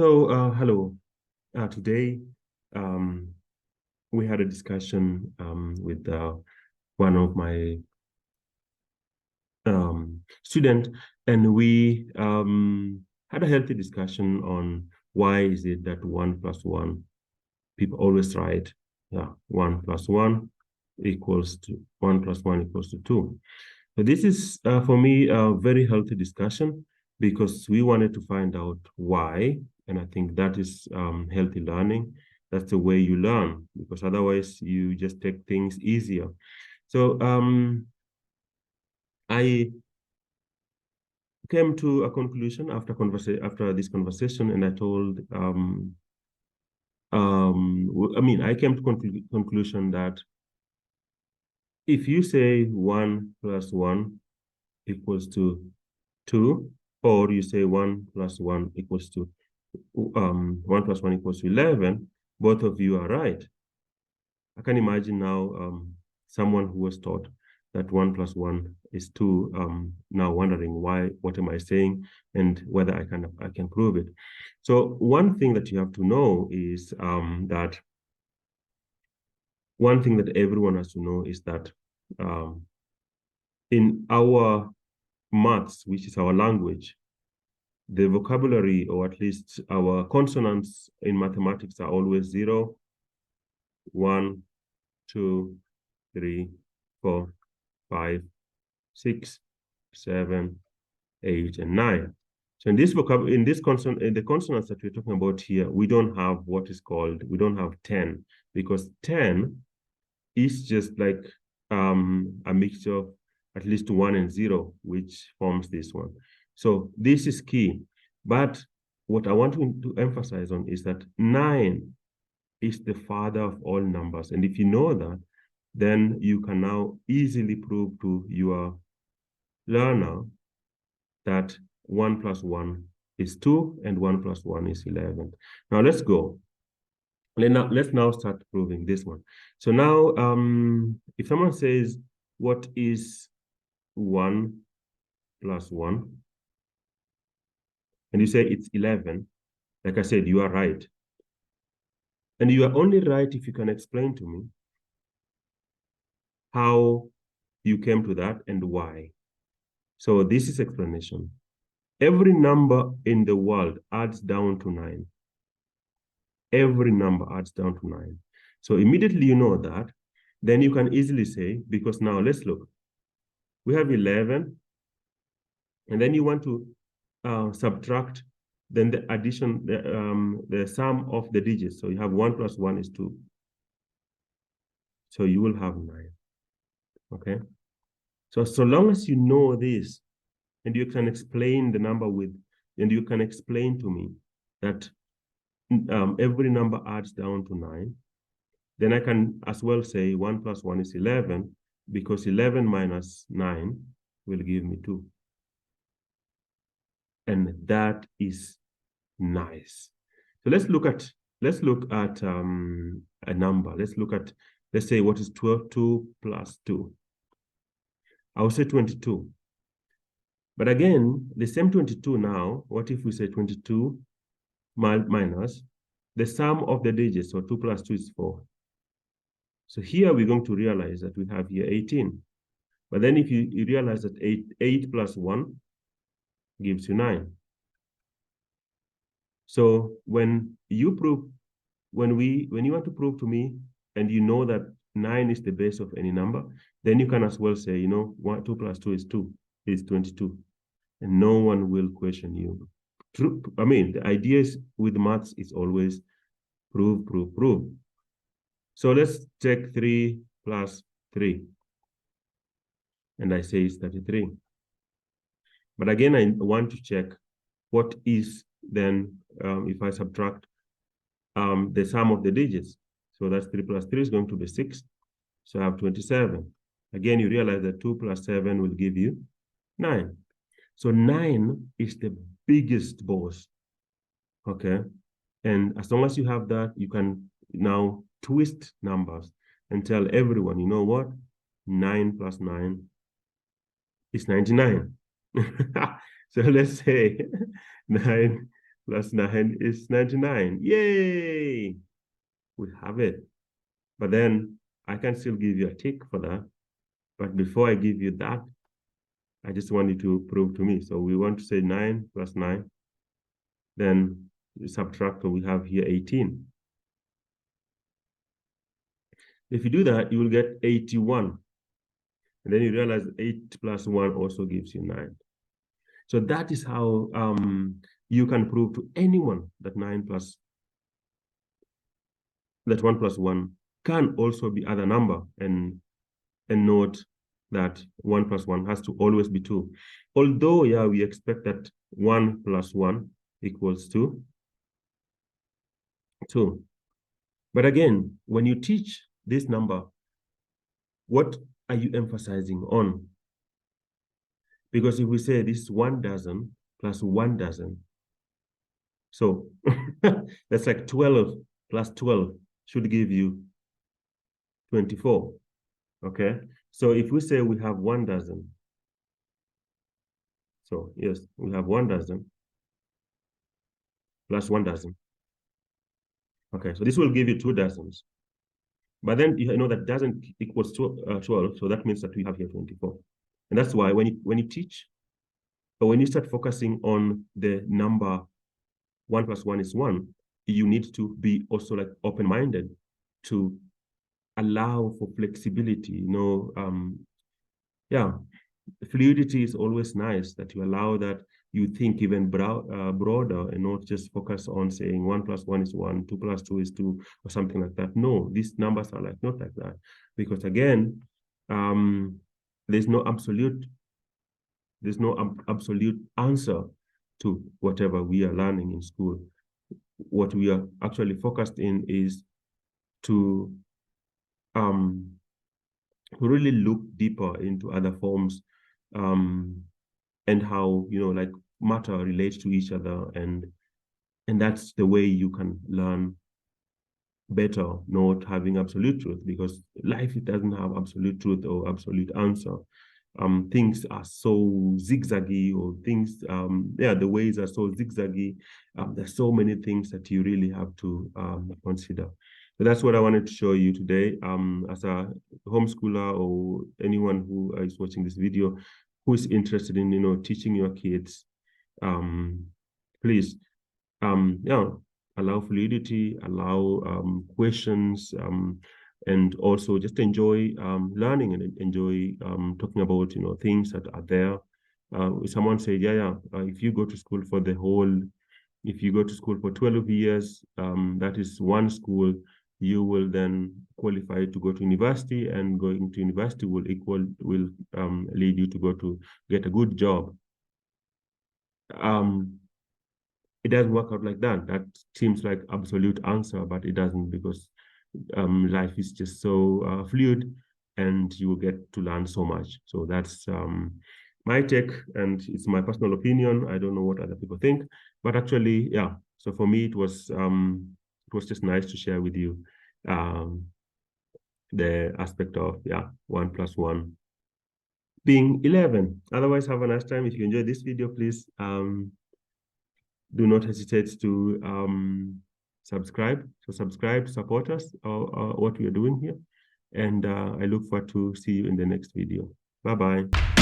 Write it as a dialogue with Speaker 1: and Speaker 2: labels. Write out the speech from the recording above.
Speaker 1: Hello. Today, we had a discussion with one of my students, and we had a healthy discussion on why is it that 1 + 1, people always write, 1 + 1 equals to 1 + 1 equals to 2. So this is, for me, a very healthy discussion because we wanted to find out why. And I think that is healthy learning. That's the way you learn, because otherwise you just take things easier. So I came to a conclusion after this conversation, and I told, I came to conclusion that if you say 1 + 1 equals to 2, or you say 1 + 1 equals to 1 + 1 equals to 11, both of you are right. I can imagine now someone who was taught that 1 + 1 is 2, now wondering what am I saying, and whether I can prove it. So one thing that you have to know is that one thing that everyone has to know is that in our maths, which is our language, the vocabulary, or at least our consonants in mathematics, are always 0, 1, 2, 3, 4, 5, 6, 7, 8, and 9. So in the consonants that we're talking about here, we don't have we don't have 10, because 10 is just like a mixture of at least 1 and 0, which forms this one. So this is key. But what I want to emphasize on is that 9 is the father of all numbers. And if you know that, then you can now easily prove to your learner that 1 + 1 is 2 and 1 + 1 is 11. Now let's go. Let's now start proving this one. So now, if someone says, what is 1 + 1? And you say it's 11, like I said, you are right. And you are only right if you can explain to me how you came to that and why. So this is explanation. Every number in the world adds down to 9. Every number adds down to 9. So immediately you know that, then you can easily say, because now let's look. We have 11, and then you want to subtract, then the addition, the sum of the digits. So you have 1 + 1 is 2. So you will have 9, okay? So long as you know this, and you can explain the number and you can explain to me that every number adds down to 9, then I can as well say 1 + 1 is 11, because 11 minus 9 will give me 2. And that is nice. So let's look at a number. Let's say what is 2 + 2. I will say 22. But again, the same 22 now, what if we say 22 minus the sum of the digits? So 2 + 2 is 4. So here we're going to realize that we have here 18. But then if you realize that 8 + 1 gives you 9. So when you want to prove to me, and you know that 9 is the base of any number, then you can as well say, 2 + 2 is 2, is 22. And no one will question you. The idea with maths is always prove, prove, prove. So let's check 3 + 3. And I say it's 33. But again, I want to check what is then, if I subtract the sum of the digits. So that's 3 + 3 is going to be 6. So I have 27. Again, you realize that 2 + 7 will give you 9. So 9 is the biggest boss, okay? And as long as you have that, you can now twist numbers and tell everyone, you know what? 9 + 9 is 99. So let's say 9 plus 9 is 99. Yay! We have it. But then I can still give you a tick for that. But before I give you that, I just want you to prove to me. So we want to say 9 plus 9. Then subtract what we have here, 18. If you do that, you will get 81. And then you realize 8 plus 1 also gives you 9. So that is how you can prove to anyone that 1 plus 1 can also be other number, and note that 1 plus 1 has to always be 2. Although, yeah, we expect that 1 plus 1 equals 2. But again, when you teach this number, what are you emphasizing on? Because if we say this 1 dozen plus 1 dozen, so that's like 12 plus 12 should give you 24, okay? So if we say we have 1 dozen, so yes, we have 1 dozen plus 1 dozen. Okay, so this will give you 2 dozens. But then you know that dozen equals 12, so that means that we have here 24. And that's why when you teach, or when you start focusing on the number 1 plus 1 is 1, you need to be also like open-minded to allow for flexibility. Yeah, fluidity is always nice, that you allow that you think even broader and not just focus on saying 1 plus 1 is 1, 2 plus 2 is 2, or something like that. No, these numbers are like not like that. Because again, there's no absolute answer to whatever we are learning in school. What we are actually focused in is to really look deeper into other forms, and how, like matter relates to each other, and that's the way you can learn better, not having absolute truth, because life, it doesn't have absolute truth or absolute answer. Things are so zigzaggy, or things, the ways are so zigzaggy. There's so many things that you really have to consider. So that's what I wanted to show you today. As a homeschooler, or anyone who is watching this video, who is interested in, teaching your kids, please, allow fluidity, allow questions, and also just enjoy learning, and enjoy talking about things that are there. Someone said, if you go to school for 12 years, that is one school, you will then qualify to go to university, and going to university will lead you to get a good job. It doesn't work out like that. That seems like absolute answer, but it doesn't, because life is just so fluid, and you will get to learn so much. So that's my take, and it's my personal opinion. I don't know what other people think, but actually, yeah. So for me, it was just nice to share with you the aspect of 1 plus 1 being 11. Otherwise, have a nice time. If you enjoyed this video, please do not hesitate to subscribe. So subscribe, support us, what we are doing here. And I look forward to see you in the next video. Bye-bye.